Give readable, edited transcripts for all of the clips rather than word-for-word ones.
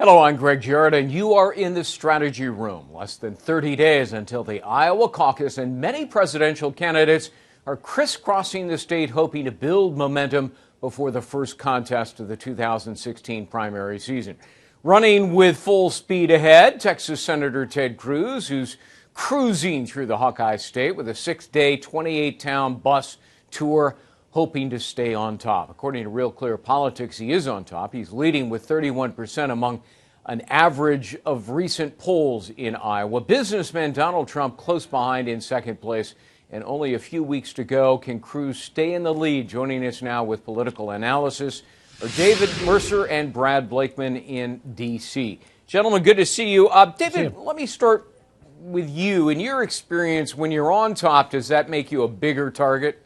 Hello, I'm Greg Jarrett, and you are in the strategy room. Less than 30 days until the Iowa caucus, and many presidential candidates are crisscrossing the state hoping to build momentum before the first contest of the 2016 primary season. Running with full speed ahead, Texas Senator Ted Cruz, who's cruising through the Hawkeye State with a 6-day, 28-town bus tour, hoping to stay on top. According to Real Clear Politics, he is on top. He's leading with 31% among an average of recent polls in Iowa. Businessman Donald Trump close behind in second place, and only a few weeks to go. Can Cruz stay in the lead? Joining us now with political analysis are David Mercer and Brad Blakeman in D.C. Gentlemen, good to see you. David, let me start with you. In your experience, when you're on top, does that make you a bigger target?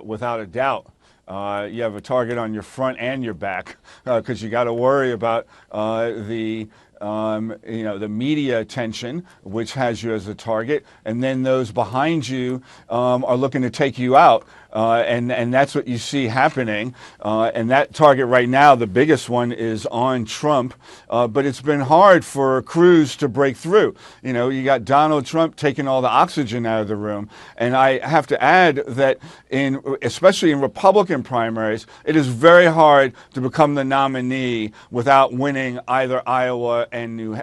Without a doubt. You have a target on your front and your back because you got to worry about the media attention, which has you as a target, and then those behind you are looking to take you out. And that's what you see happening. And that target right now, the biggest one, is on Trump. But it's been hard for Cruz to break through. You know, you got Donald Trump taking all the oxygen out of the room. And I have to add that especially in Republican primaries, it is very hard to become the nominee without winning either Iowa and New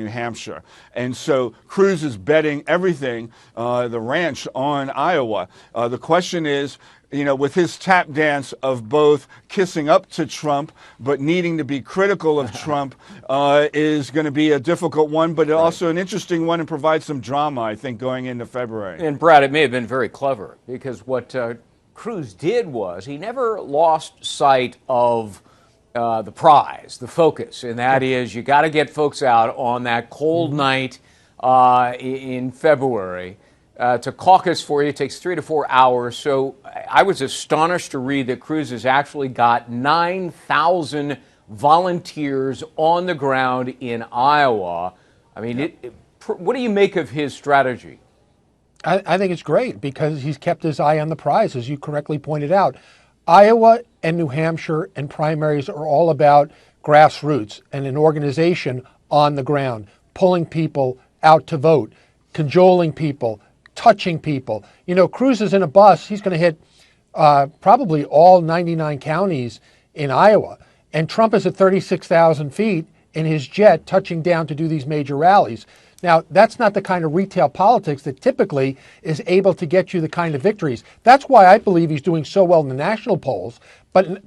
Hampshire. And so Cruz is betting everything, the ranch, on Iowa. The question is, with his tap dance of both kissing up to Trump but needing to be critical of Trump is going to be a difficult one, but also an interesting one and provide some drama, I think, going into February. And Brad, it may have been very clever because what Cruz did was he never lost sight of the prize, the focus, and that is you got to get folks out on that cold night in February. To caucus for you takes 3 to 4 hours. So I was astonished to read that Cruz has actually got 9,000 volunteers on the ground in Iowa. I mean, what do you make of his strategy? I think it's great because he's kept his eye on the prize, as you correctly pointed out. Iowa and New Hampshire and primaries are all about grassroots and an organization on the ground, pulling people out to vote, cajoling people, touching people. Cruz is in a bus. He's going to hit probably all 99 counties in Iowa. And Trump is at 36,000 feet in his jet touching down to do these major rallies. Now, that's not the kind of retail politics that typically is able to get you the kind of victories. That's why I believe he's doing so well in the national polls, but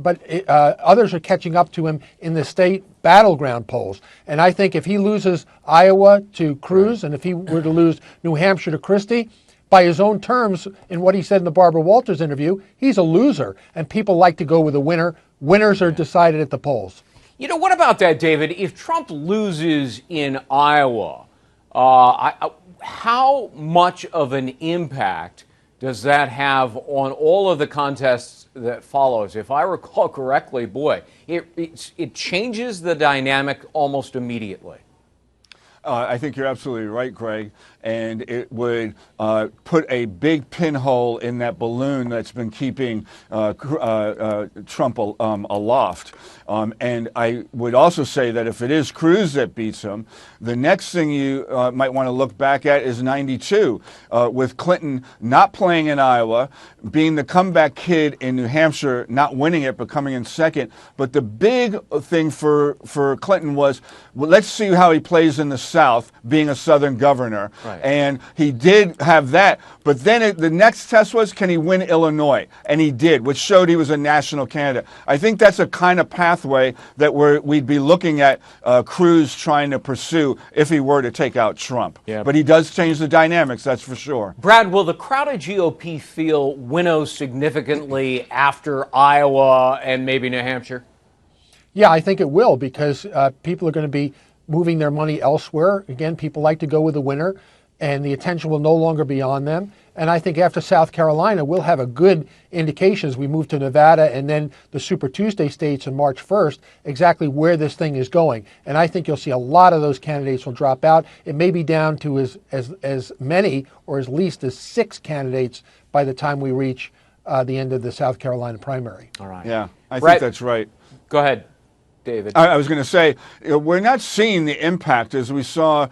others are catching up to him in the state battleground polls. And I think if he loses Iowa to Cruz and if he were to lose New Hampshire to Christie, by his own terms, in what he said in the Barbara Walters interview, he's a loser. And people like to go with a winner. Winners are decided at the polls. What about that, David? If Trump loses in Iowa, how much of an impact does that have on all of the contests that follows? If I recall correctly, it changes the dynamic almost immediately. I think you're absolutely right, Greg. And it would put a big pinhole in that balloon that's been keeping Trump aloft. And I would also say that if it is Cruz that beats him, the next thing you might want to look back at is 92, with Clinton not playing in Iowa, being the comeback kid in New Hampshire, not winning it, but coming in second. But the big thing for Clinton was, well, let's see how he plays in the South, being a Southern governor. Right. And he did have that. But then the next test was, can he win Illinois? And he did, which showed he was a national candidate. I think that's a kind of pathway that we'd be looking at Cruz trying to pursue if he were to take out Trump. Yeah. But he does change the dynamics, that's for sure. Brad, will the crowded GOP feel winnows significantly after Iowa and maybe New Hampshire? Yeah, I think it will because people are going to be moving their money elsewhere. Again, people like to go with the winner, and the attention will no longer be on them. And I think after South Carolina, we'll have a good indication as we move to Nevada and then the Super Tuesday states on March 1st, exactly where this thing is going. And I think you'll see a lot of those candidates will drop out. It may be down to as many or as least as 6 candidates by the time we reach the end of the South Carolina primary. All right. Yeah, I think that's right. Go ahead. David. I was going to say, we're not seeing the impact as we saw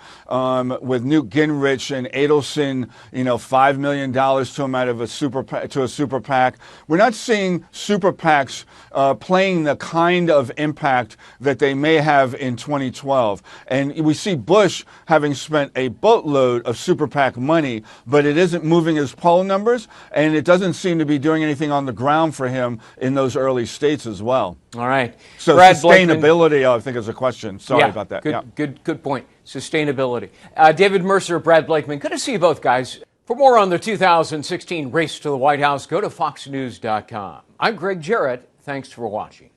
with Newt Gingrich and Adelson, $5 million to him out of a super PAC. We're not seeing super PACs playing the kind of impact that they may have in 2012. And we see Bush having spent a boatload of super PAC money, but it isn't moving his poll numbers, and it doesn't seem to be doing anything on the ground for him in those early states as well. All right. So Brad sustainability, Blakeman, I think, is a question. Sorry about that. Good point. Sustainability. David Mercer, Brad Blakeman, good to see you both, guys. For more on the 2016 race to the White House, go to foxnews.com. I'm Greg Jarrett. Thanks for watching.